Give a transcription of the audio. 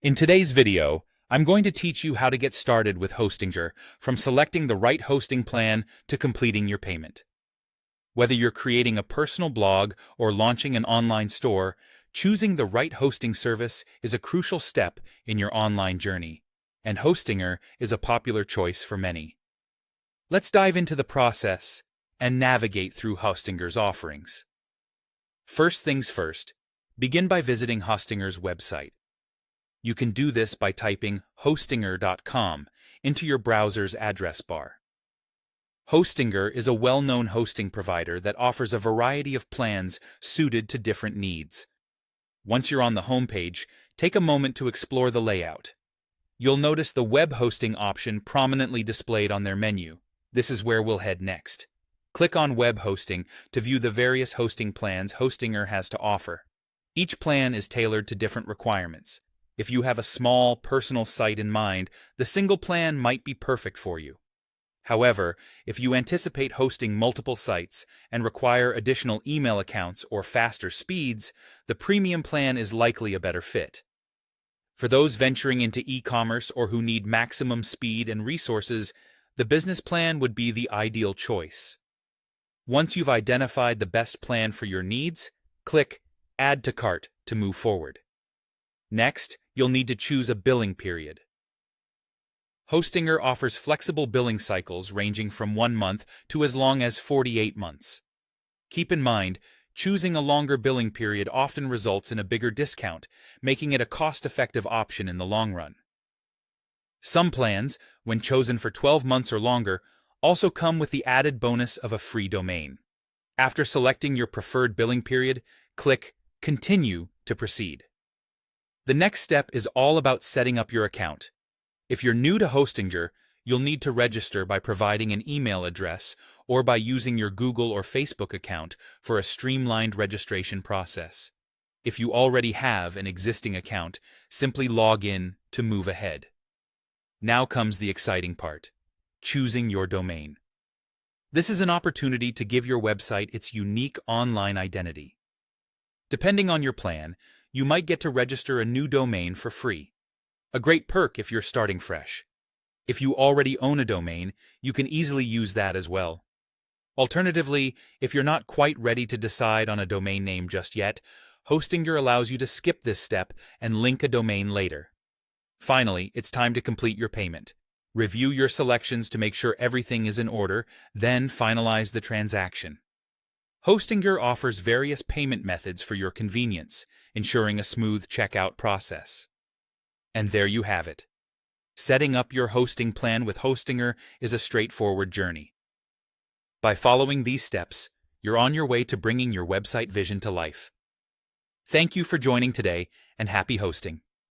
In today's video, I'm going to teach you how to get started with Hostinger, from selecting the right hosting plan to completing your payment. Whether you're creating a personal blog or launching an online store, choosing the right hosting service is a crucial step in your online journey, and Hostinger is a popular choice for many. Let's dive into the process and navigate through Hostinger's offerings. First things first, begin by visiting Hostinger's website. You can do this by typing hostinger.com into your browser's address bar. Hostinger is a well-known hosting provider that offers a variety of plans suited to different needs. Once you're on the homepage, take a moment to explore the layout. You'll notice the web hosting option prominently displayed on their menu. This is where we'll head next. Click on Web Hosting to view the various hosting plans Hostinger has to offer. Each plan is tailored to different requirements. If you have a small, personal site in mind, the single plan might be perfect for you. However, if you anticipate hosting multiple sites and require additional email accounts or faster speeds, the premium plan is likely a better fit. For those venturing into e-commerce or who need maximum speed and resources, the business plan would be the ideal choice. Once you've identified the best plan for your needs, click Add to Cart to move forward. Next, you'll need to choose a billing period. Hostinger offers flexible billing cycles ranging from 1 month to as long as 48 months. Keep in mind, choosing a longer billing period often results in a bigger discount, making it a cost-effective option in the long run. Some plans, when chosen for 12 months or longer, also come with the added bonus of a free domain. After selecting your preferred billing period, click Continue to proceed. The next step is all about setting up your account. If you're new to Hostinger, you'll need to register by providing an email address or by using your Google or Facebook account for a streamlined registration process. If you already have an existing account, simply log in to move ahead. Now comes the exciting part: choosing your domain. This is an opportunity to give your website its unique online identity. Depending on your plan, you might get to register a new domain for free. A great perk if you're starting fresh. If you already own a domain, you can easily use that as well. Alternatively, if you're not quite ready to decide on a domain name just yet, Hostinger allows you to skip this step and link a domain later. Finally, it's time to complete your payment. Review your selections to make sure everything is in order, then finalize the transaction. Hostinger offers various payment methods for your convenience, ensuring a smooth checkout process. And there you have it. Setting up your hosting plan with Hostinger is a straightforward journey. By following these steps, you're on your way to bringing your website vision to life. Thank you for joining today, and happy hosting!